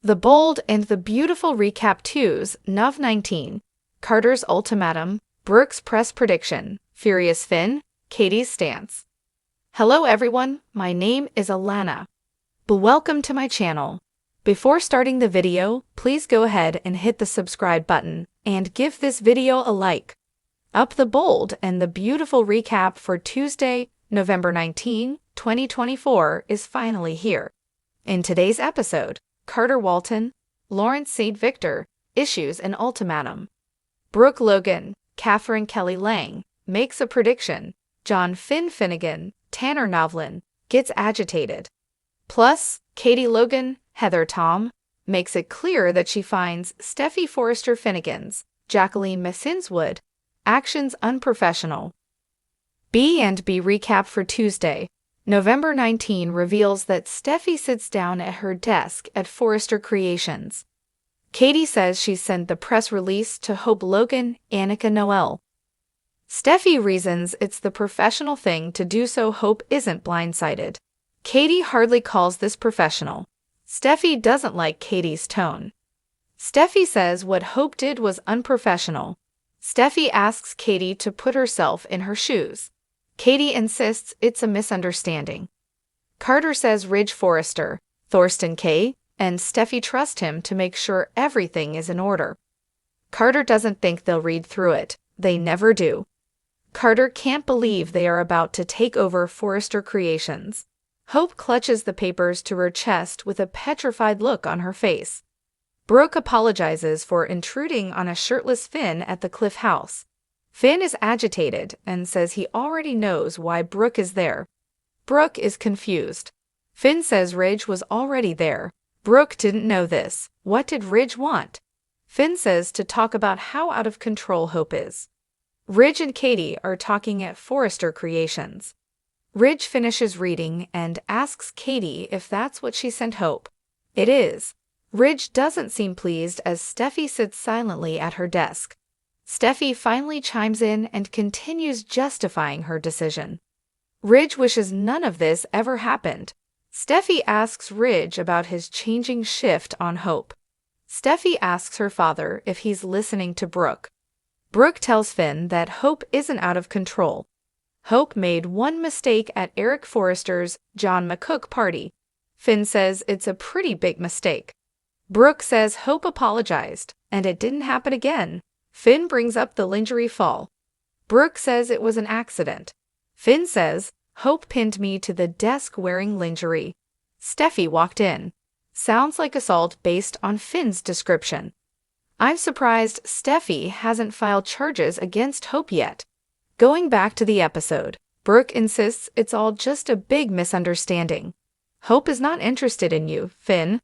The Bold and the Beautiful Recap 2's Nov 19, Carter's Ultimatum, Brooke's Press Prediction, Furious Finn, Katie's Stance. Hello everyone, my name is Alana. Welcome to my channel. Before starting the video, please go ahead and hit the subscribe button and give this video a like. Up the Bold and the Beautiful recap for Tuesday, November 19, 2024 is finally here. In today's episode, Carter Walton, Lawrence St. Victor, issues an ultimatum. Brooke Logan, Catherine Kelly Lang, makes a prediction. John Finn Finnegan, Tanner Novlin, gets agitated. Plus, Katie Logan, Heather Tom, makes it clear that she finds Steffi Forrester Finnegan's, Jacqueline Messinswood, actions unprofessional. B&B recap for Tuesday, November 19 reveals that Steffi sits down at her desk at Forrester Creations. Katie says she sent the press release to Hope Logan, Annika Noel. Steffi reasons it's the professional thing to do so Hope isn't blindsided. Katie hardly calls this professional. Steffi doesn't like Katie's tone. Steffi says what Hope did was unprofessional. Steffi asks Katie to put herself in her shoes. Katie insists it's a misunderstanding. Carter says Ridge Forrester, Thorsten K., and Steffi trust him to make sure everything is in order. Carter doesn't think they'll read through it. They never do. Carter can't believe they are about to take over Forrester Creations. Hope clutches the papers to her chest with a petrified look on her face. Brooke apologizes for intruding on a shirtless Finn at the Cliff House. Finn is agitated and says he already knows why Brooke is there. Brooke is confused. Finn says Ridge was already there. Brooke didn't know this. What did Ridge want? Finn says to talk about how out of control Hope is. Ridge and Katie are talking at Forrester Creations. Ridge finishes reading and asks Katie if that's what she sent Hope. It is. Ridge doesn't seem pleased as Steffi sits silently at her desk. Steffi finally chimes in and continues justifying her decision. Ridge wishes none of this ever happened. Steffi asks Ridge about his changing shift on Hope. Steffi asks her father if he's listening to Brooke. Brooke tells Finn that Hope isn't out of control. Hope made one mistake at Eric Forrester's John McCook party. Finn says it's a pretty big mistake. Brooke says Hope apologized, and it didn't happen again. Finn brings up the lingerie fall. Brooke says it was an accident. Finn says, Hope pinned me to the desk wearing lingerie. Steffi walked in. Sounds like assault based on Finn's description. I'm surprised Steffi hasn't filed charges against Hope yet. Going back to the episode, Brooke insists it's all just a big misunderstanding. Hope is not interested in you, Finn.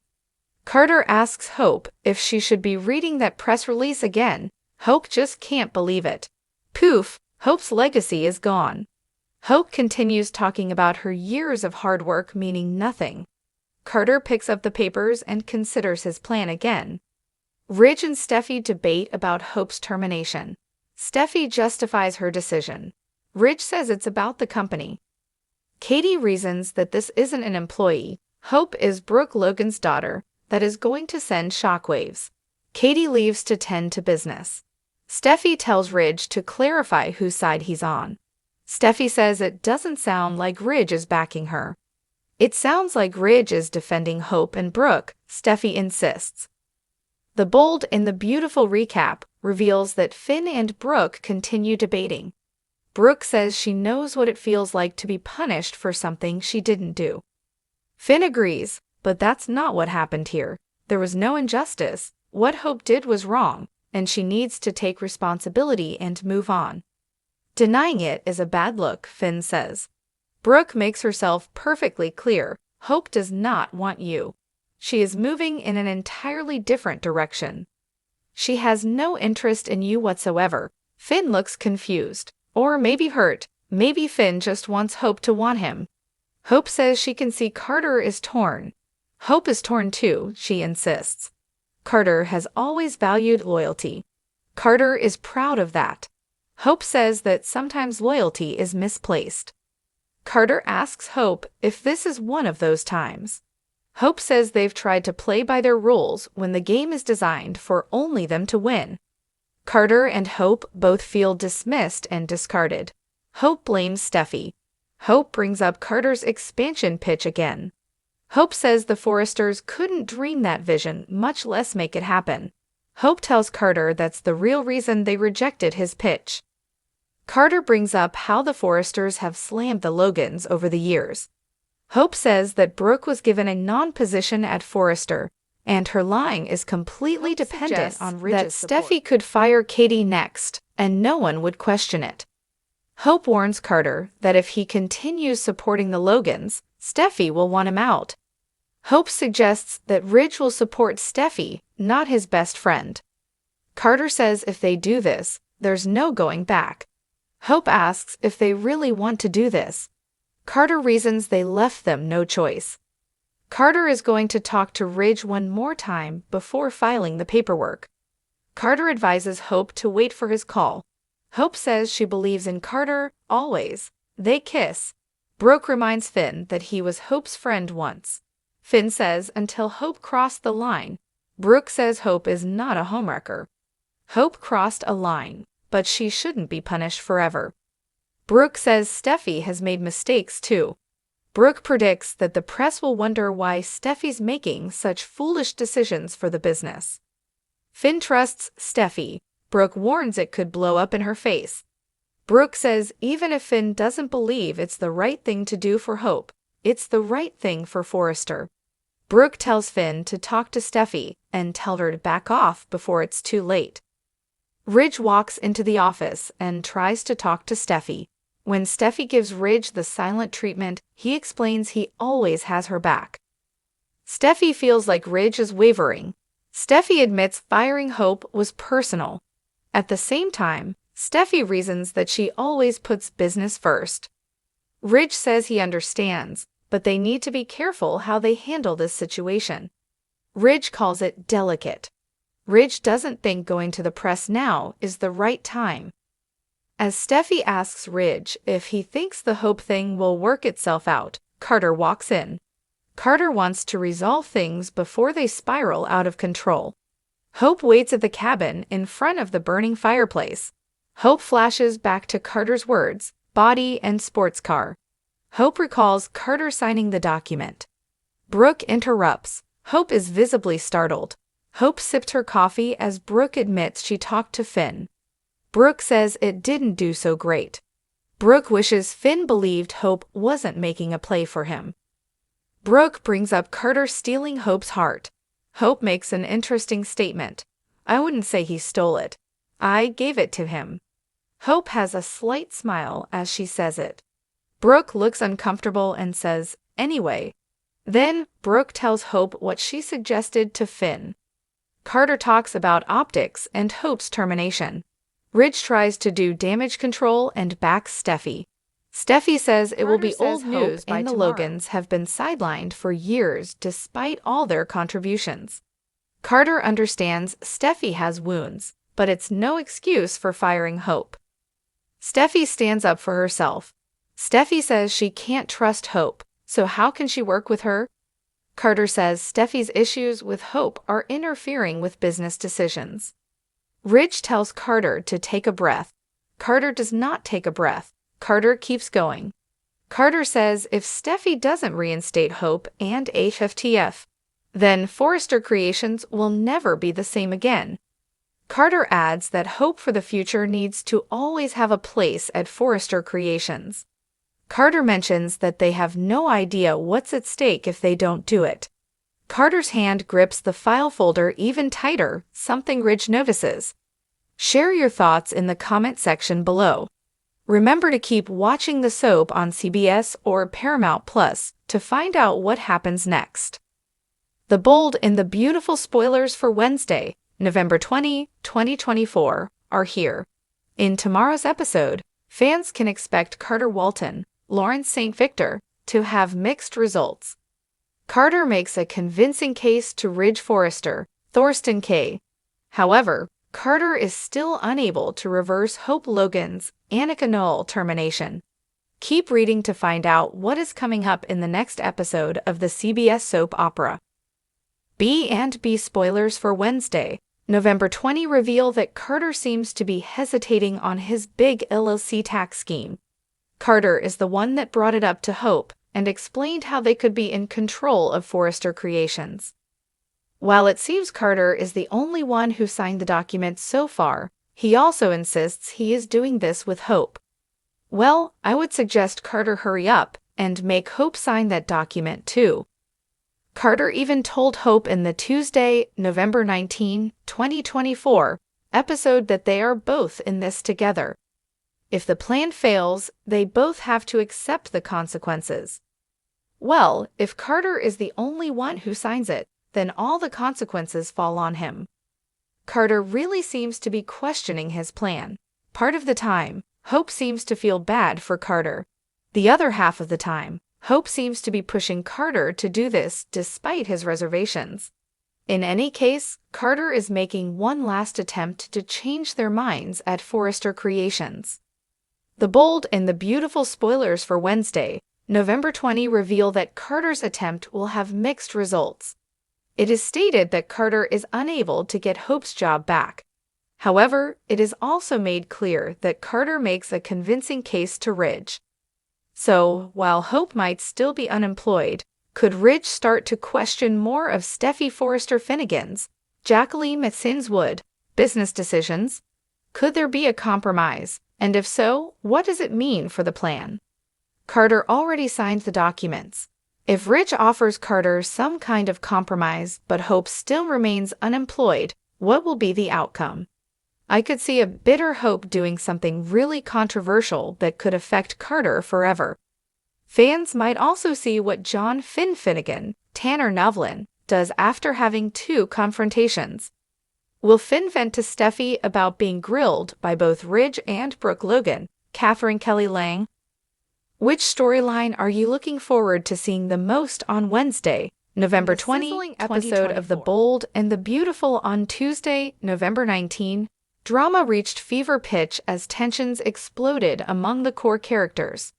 Carter asks Hope if she should be reading that press release again. Hope just can't believe it. Poof, Hope's legacy is gone. Hope continues talking about her years of hard work meaning nothing. Carter picks up the papers and considers his plan again. Ridge and Steffi debate about Hope's termination. Steffi justifies her decision. Ridge says it's about the company. Katie reasons that this isn't an employee. Hope is Brooke Logan's daughter that is going to send shockwaves. Katie leaves to tend to business. Steffi tells Ridge to clarify whose side he's on. Steffi says it doesn't sound like Ridge is backing her. It sounds like Ridge is defending Hope and Brooke, Steffi insists. The Bold and the Beautiful recap reveals that Finn and Brooke continue debating. Brooke says she knows what it feels like to be punished for something she didn't do. Finn agrees, but that's not what happened here. There was no injustice. What Hope did was wrong, and she needs to take responsibility and move on. Denying it is a bad look, Finn says. Brooke makes herself perfectly clear. Hope does not want you. She is moving in an entirely different direction. She has no interest in you whatsoever. Finn looks confused, or maybe hurt. Maybe Finn just wants Hope to want him. Hope says she can see Carter is torn. Hope is torn too, she insists. Carter has always valued loyalty. Carter is proud of that. Hope says that sometimes loyalty is misplaced. Carter asks Hope if this is one of those times. Hope says they've tried to play by their rules when the game is designed for only them to win. Carter and Hope both feel dismissed and discarded. Hope blames Steffi. Hope brings up Carter's expansion pitch again. Hope says the Foresters couldn't dream that vision, much less make it happen. Hope tells Carter that's the real reason they rejected his pitch. Carter brings up how the Foresters have slammed the Logans over the years. Hope says that Brooke was given a non-position at Forester, and her lying is completely dependent on Ridge's support. Steffi could fire Katie next, and no one would question it. Hope warns Carter that if he continues supporting the Logans, Steffi will want him out. Hope suggests that Ridge will support Steffi, not his best friend. Carter says if they do this, there's no going back. Hope asks if they really want to do this. Carter reasons they left them no choice. Carter is going to talk to Ridge one more time before filing the paperwork. Carter advises Hope to wait for his call. Hope says she believes in Carter, always. They kiss. Brooke reminds Finn that he was Hope's friend once. Finn says until Hope crossed the line. Brooke says Hope is not a homewrecker. Hope crossed a line, but she shouldn't be punished forever. Brooke says Steffi has made mistakes too. Brooke predicts that the press will wonder why Steffi's making such foolish decisions for the business. Finn trusts Steffi. Brooke warns it could blow up in her face. Brooke says even if Finn doesn't believe it's the right thing to do for Hope, it's the right thing for Forester. Brooke tells Finn to talk to Steffi and tell her to back off before it's too late. Ridge walks into the office and tries to talk to Steffi. When Steffi gives Ridge the silent treatment, he explains he always has her back. Steffi feels like Ridge is wavering. Steffi admits firing Hope was personal. At the same time, Steffi reasons that she always puts business first. Ridge says he understands, but they need to be careful how they handle this situation. Ridge calls it delicate. Ridge doesn't think going to the press now is the right time. As Steffi asks Ridge if he thinks the Hope thing will work itself out, Carter walks in. Carter wants to resolve things before they spiral out of control. Hope waits at the cabin in front of the burning fireplace. Hope flashes back to Carter's words, body and sports car. Hope recalls Carter signing the document. Brooke interrupts. Hope is visibly startled. Hope sipped her coffee as Brooke admits she talked to Finn. Brooke says it didn't do so great. Brooke wishes Finn believed Hope wasn't making a play for him. Brooke brings up Carter stealing Hope's heart. Hope makes an interesting statement. I wouldn't say he stole it. I gave it to him. Hope has a slight smile as she says it. Brooke looks uncomfortable and says, anyway. Then, Brooke tells Hope what she suggested to Finn. Carter talks about optics and Hope's termination. Ridge tries to do damage control and backs Steffi. Steffi says it will be old news and the Logans have been sidelined for years despite all their contributions. Carter understands Steffi has wounds, but it's no excuse for firing Hope. Steffi stands up for herself. Steffi says she can't trust Hope, so how can she work with her? Carter says Steffi's issues with Hope are interfering with business decisions. Ridge tells Carter to take a breath. Carter does not take a breath. Carter keeps going. Carter says if Steffi doesn't reinstate Hope and HFTF, then Forester Creations will never be the same again. Carter adds that Hope for the future needs to always have a place at Forester Creations. Carter mentions that they have no idea what's at stake if they don't do it. Carter's hand grips the file folder even tighter, something Ridge notices. Share your thoughts in the comment section below. Remember to keep watching the soap on CBS or Paramount Plus to find out what happens next. The bold and the beautiful spoilers for Wednesday, November 20, 2024, are here. In tomorrow's episode, fans can expect Carter Walton, Lawrence St. Victor, to have mixed results. Carter makes a convincing case to Ridge Forester, Thorsten K. However, Carter is still unable to reverse Hope Logan's Annika Knoll termination. Keep reading to find out what is coming up in the next episode of the CBS soap opera. B&B spoilers for Wednesday, November 20 reveal that Carter seems to be hesitating on his big LLC tax scheme. Carter is the one that brought it up to Hope and explained how they could be in control of Forrester Creations. While it seems Carter is the only one who signed the document so far, he also insists he is doing this with Hope. Well, I would suggest Carter hurry up and make Hope sign that document too. Carter even told Hope in the Tuesday, November 19, 2024, episode that they are both in this together. If the plan fails, they both have to accept the consequences. Well, if Carter is the only one who signs it, then all the consequences fall on him. Carter really seems to be questioning his plan. Part of the time, Hope seems to feel bad for Carter. The other half of the time, Hope seems to be pushing Carter to do this despite his reservations. In any case, Carter is making one last attempt to change their minds at Forrester Creations. The bold and the beautiful spoilers for Wednesday, November 20 reveal that Carter's attempt will have mixed results. It is stated that Carter is unable to get Hope's job back. However, it is also made clear that Carter makes a convincing case to Ridge. So, while Hope might still be unemployed, could Ridge start to question more of Steffi Forrester Finnegan's, Jacqueline Wood, business decisions? Could there be a compromise? And if so, what does it mean for the plan? Carter already signed the documents. If Ridge offers Carter some kind of compromise but Hope still remains unemployed, what will be the outcome? I could see a bitter Hope doing something really controversial that could affect Carter forever. Fans might also see what John Finnegan, Tanner Novlin, does after having two confrontations. Will Finn vent to Steffi about being grilled by both Ridge and Brooke Logan, Catherine Kelly Lang? Which storyline are you looking forward to seeing the most on Wednesday, November 20, episode of The Bold and the Beautiful on Tuesday, November 19? Drama reached fever pitch as tensions exploded among the core characters.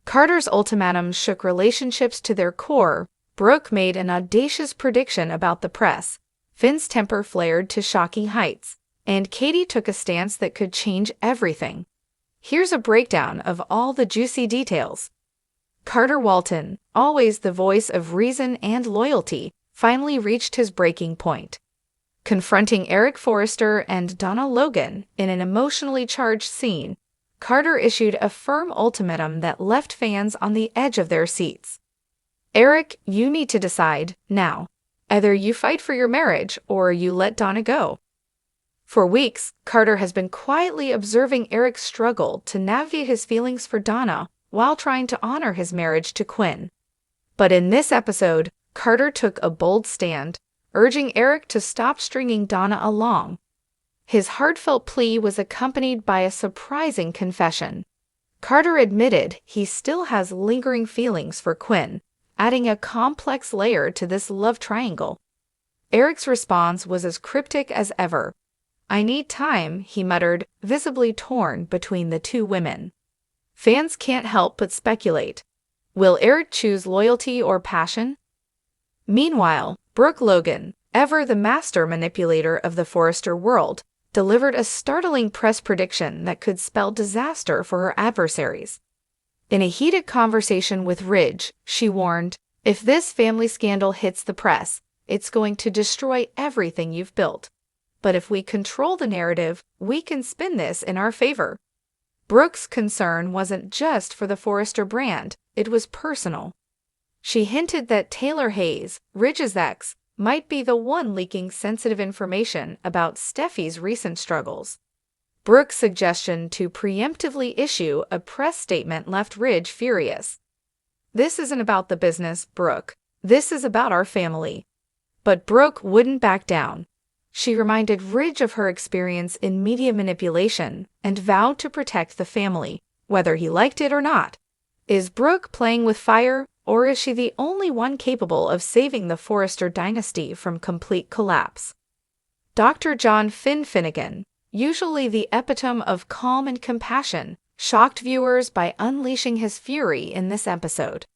Carter's ultimatum shook relationships to their core. Brooke made an audacious prediction about the press. Finn's temper flared to shocking heights, and Katie took a stance that could change everything. Here's a breakdown of all the juicy details. Carter Walton, always the voice of reason and loyalty, finally reached his breaking point. Confronting Eric Forrester and Donna Logan in an emotionally charged scene, Carter issued a firm ultimatum that left fans on the edge of their seats. Eric, you need to decide, now. Either you fight for your marriage or you let Donna go. For weeks, Carter has been quietly observing Eric's struggle to navigate his feelings for Donna while trying to honor his marriage to Quinn. But in this episode, Carter took a bold stand, urging Eric to stop stringing Donna along. His heartfelt plea was accompanied by a surprising confession. Carter admitted he still has lingering feelings for Quinn, adding a complex layer to this love triangle. Eric's response was as cryptic as ever. "I need time," he muttered, visibly torn between the two women. Fans can't help but speculate. Will Eric choose loyalty or passion? Meanwhile, Brooke Logan, ever the master manipulator of the Forrester world, delivered a startling press prediction that could spell disaster for her adversaries. In a heated conversation with Ridge, she warned, "If this family scandal hits the press, it's going to destroy everything you've built. But if we control the narrative, we can spin this in our favor." Brooke's concern wasn't just for the Forrester brand, it was personal. She hinted that Taylor Hayes, Ridge's ex, might be the one leaking sensitive information about Steffi's recent struggles. Brooke's suggestion to preemptively issue a press statement left Ridge furious. "This isn't about the business, Brooke. This is about our family." But Brooke wouldn't back down. She reminded Ridge of her experience in media manipulation and vowed to protect the family, whether he liked it or not. Is Brooke playing with fire, or is she the only one capable of saving the Forrester dynasty from complete collapse? Dr. John Finnegan, usually the epitome of calm and compassion, shocked viewers by unleashing his fury in this episode.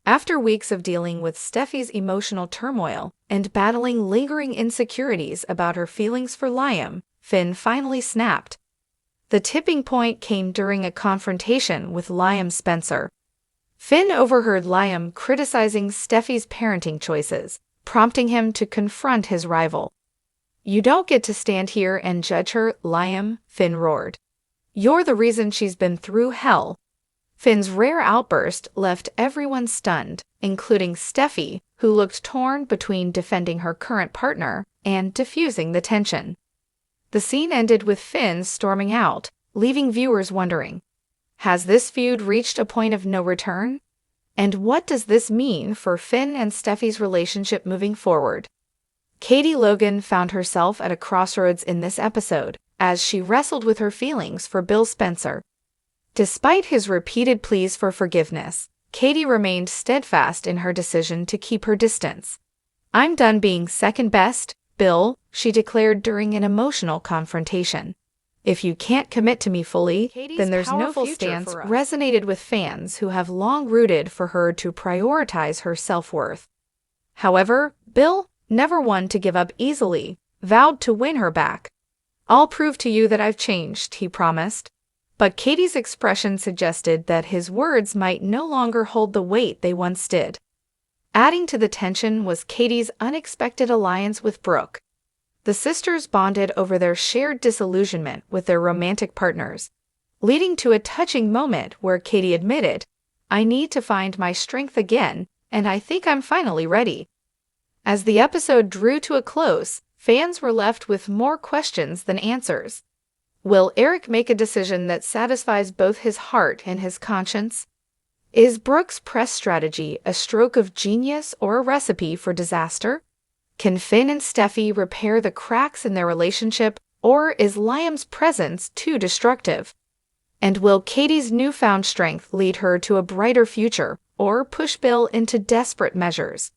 After weeks of dealing with Steffi's emotional turmoil and battling lingering insecurities about her feelings for Liam, Finn finally snapped. The tipping point came during a confrontation with Liam Spencer. Finn overheard Liam criticizing Steffi's parenting choices, prompting him to confront his rival. "You don't get to stand here and judge her, Liam," Finn roared. "You're the reason she's been through hell." Finn's rare outburst left everyone stunned, including Steffi, who looked torn between defending her current partner and diffusing the tension. The scene ended with Finn storming out, leaving viewers wondering, has this feud reached a point of no return? And what does this mean for Finn and Steffi's relationship moving forward? Katie Logan found herself at a crossroads in this episode, as she wrestled with her feelings for Bill Spencer. Despite his repeated pleas for forgiveness, Katie remained steadfast in her decision to keep her distance. "I'm done being second best, Bill," she declared during an emotional confrontation. "If you can't commit to me fully, then there's no future." Stance resonated with fans who have long rooted for her to prioritize her self-worth. However, Bill, never one to give up easily, vowed to win her back. "I'll prove to you that I've changed," he promised. But Katie's expression suggested that his words might no longer hold the weight they once did. Adding to the tension was Katie's unexpected alliance with Brooke. The sisters bonded over their shared disillusionment with their romantic partners, leading to a touching moment where Katie admitted, "I need to find my strength again, and I think I'm finally ready." As the episode drew to a close, fans were left with more questions than answers. Will Eric make a decision that satisfies both his heart and his conscience? Is Brooke's press strategy a stroke of genius or a recipe for disaster? Can Finn and Steffi repair the cracks in their relationship, or is Liam's presence too destructive? And will Katie's newfound strength lead her to a brighter future, or push Bill into desperate measures?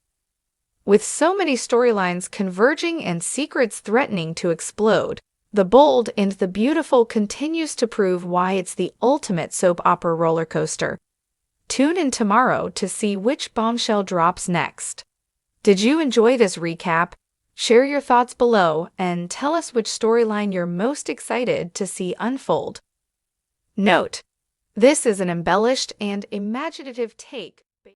With so many storylines converging and secrets threatening to explode, The Bold and the Beautiful continues to prove why it's the ultimate soap opera roller coaster. Tune in tomorrow to see which bombshell drops next. Did you enjoy this recap? Share your thoughts below and tell us which storyline you're most excited to see unfold. Note: this is an embellished and imaginative take